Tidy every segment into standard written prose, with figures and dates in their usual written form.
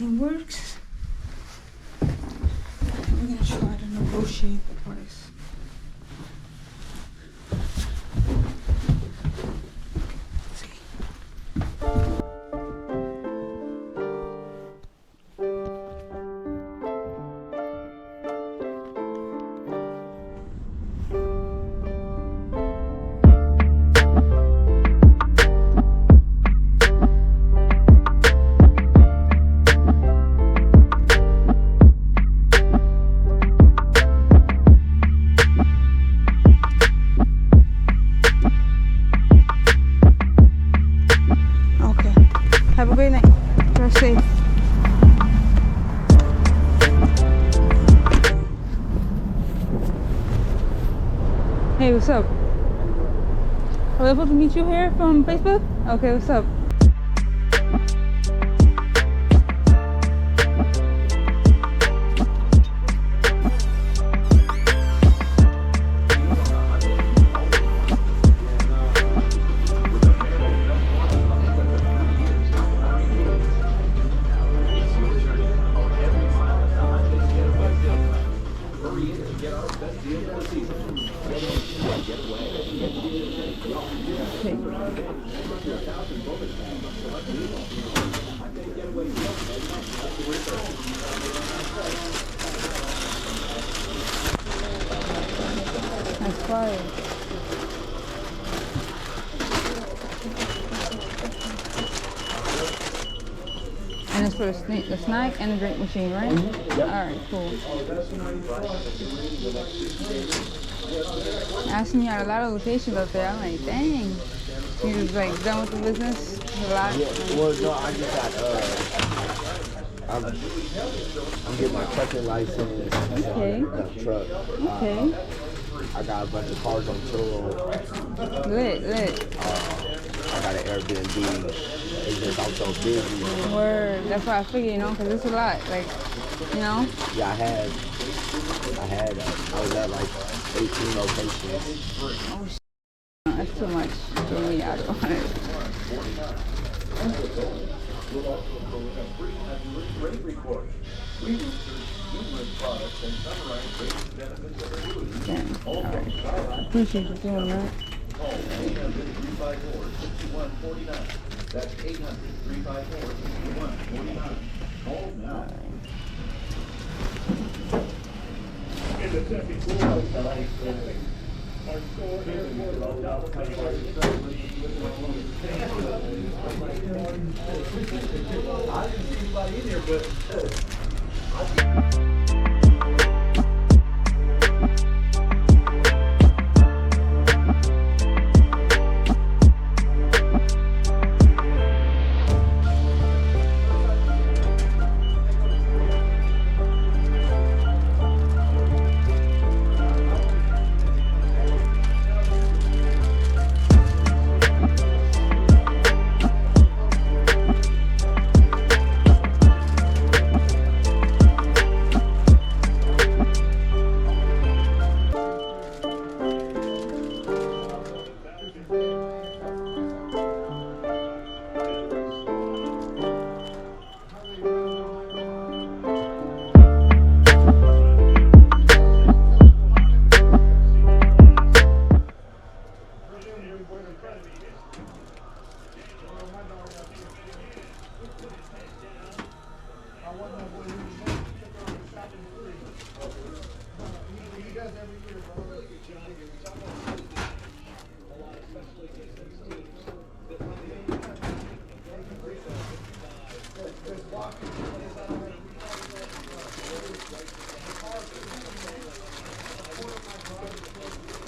Vending works. We're gonna try to negotiate the price. Let's see. Have a great night. Drive safe. Hey, what's up? Are we able to meet you here from Facebook? Okay, what's up? Okay. That's fire. And it's for the snack and the drink machine, right? Mm-hmm. Yep. Alright, cool. Asking you at a lot of locations up there. I'm like, dang. You just like done with the business a lot? Yeah, well, no, I just got, I'm getting my trucking license. Okay. Truck. Okay. I got a bunch of cars on tour. Lit. I got an Airbnb. It's just I'm so busy. Word. That's why I figured, you know, because it's a lot. Like, you know? Yeah, I was at like 18 locations. Oh, that's too much for me. I don't want it. Damn. All right. Appreciate you doing that. That's 800-354-6149. Call now. In the second quarter, our store airport I didn't see anybody in there, but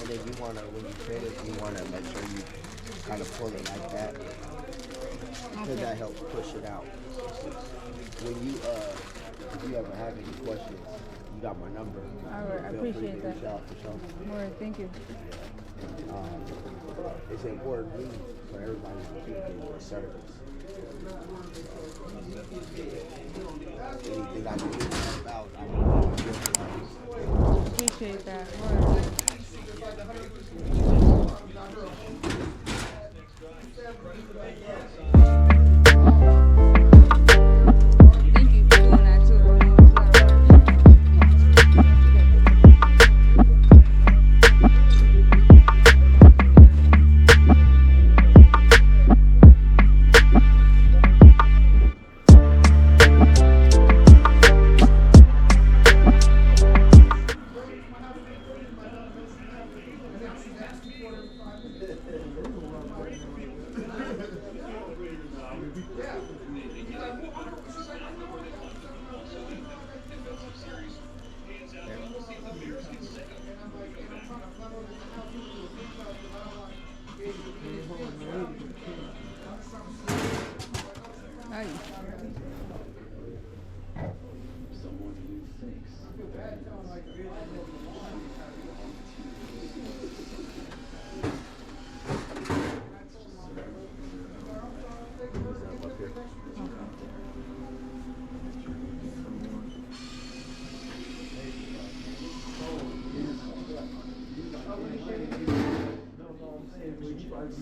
And then you want to, when you fit it, you want to make sure you kind of pull it like that. Because that helps push it out. When you, if you ever have any questions, you got my number. All right, I appreciate that. Reach out for sure. All right, thank you. It's important to me for everybody to keep getting their service. Anything I can do to help out, I want to do. Appreciate that. Word. Thank you. And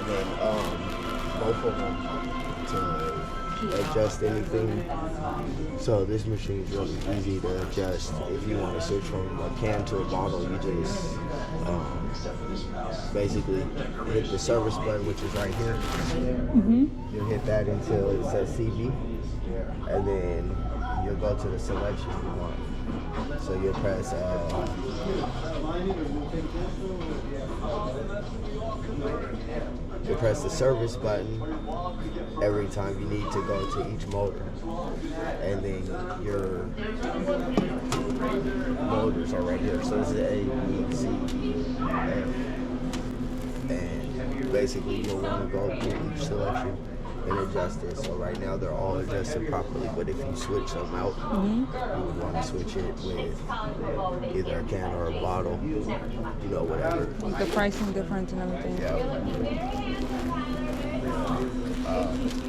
then both of them to adjust anything. So this machine is really easy to adjust. If you want to switch from a can to a bottle, you just basically hit the service button, which is right here. You'll hit that until it says CB, and then you'll go to the selection you want. So you'll press the service button every time you need to go to each motor, and then your motors are right here. So this is A, B, C, E, F, and basically you'll want to go through each selection and adjust it. So right now they're all adjusted properly, but if you switch them out, you would want to switch it with either a can or a bottle, whatever. The pricing difference and everything.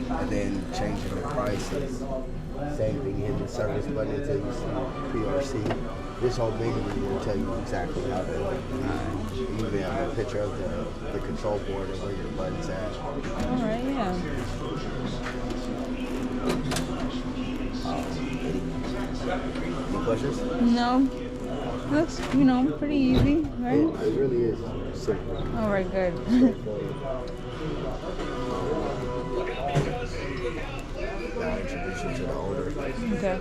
And then changing the prices. Same thing, hit the service button until you see PRC. This whole menu will tell you exactly how to even have a picture of the control board and where your button's at. Alright, yeah. Any questions? No. Looks, pretty easy, right? It really is simple. Alright, good. Now introduce you to the owner. Okay.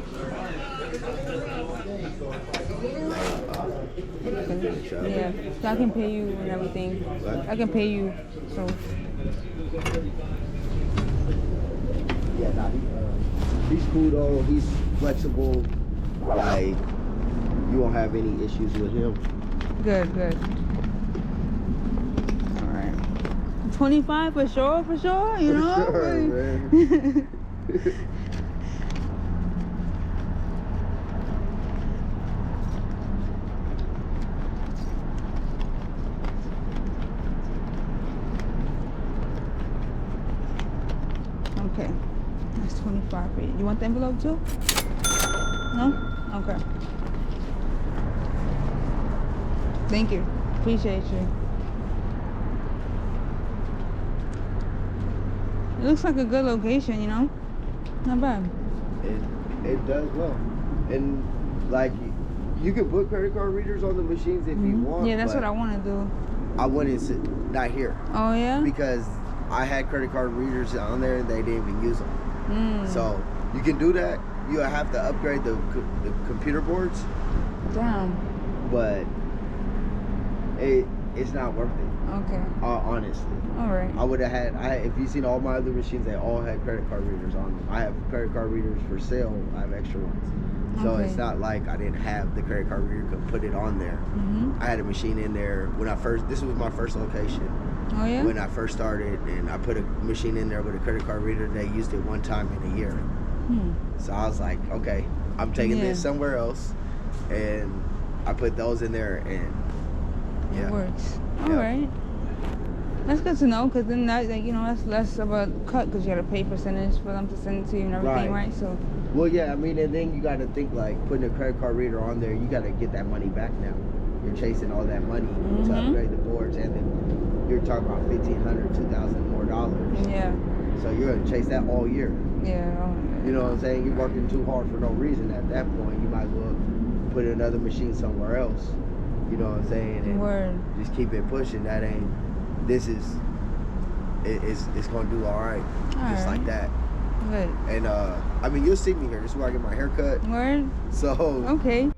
Yeah, so I can pay you and everything. What? I can pay you, so. Yeah, he's cool though. He's flexible. Like, you won't have any issues with him. Good. All right. 25 for sure, For sure, man. Okay, that's 25 for you. You want the envelope too? No? Okay. Thank you. Appreciate you. It looks like a good location, Not bad. It does well. And like, you can put credit card readers on the machines if you want. Yeah, that's what I want to do. I wouldn't sit, not here. Oh, yeah? Because I had credit card readers on there and they didn't even use them. So you can do that. You have to upgrade the computer boards. Damn. But it's not worth it. Okay. Honestly. All right. I would have had, if you've seen all my other machines, they all had credit card readers on them. I have credit card readers for sale. I have extra ones. So it's not like I didn't have the credit card reader, could put it on there. I had a machine in there when this was my first location. Oh, yeah? When I first started, and I put a machine in there with a credit card reader. They used it one time in a year. So I was like, okay, I'm taking this somewhere else. And I put those in there, and it works. All right. That's good to know, because then that, that's less of a cut, because you got to pay percentage for them to send it to you and everything, right? So. Well, yeah, I mean, and then you got to think, like, putting a credit card reader on there, you got to get that money back now. You're chasing all that money to upgrade the boards, and then you're talking about $1,500, $2,000 more dollars. Yeah. So you're going to chase that all year. Yeah. You know what I'm saying? You're working too hard for no reason at that point. You might as well put another machine somewhere else. You know what I'm saying? And just keep it pushing. It's going to do all right. Just like that. Good. And I mean, you'll see me here. This is where I get my hair cut. Word? So okay.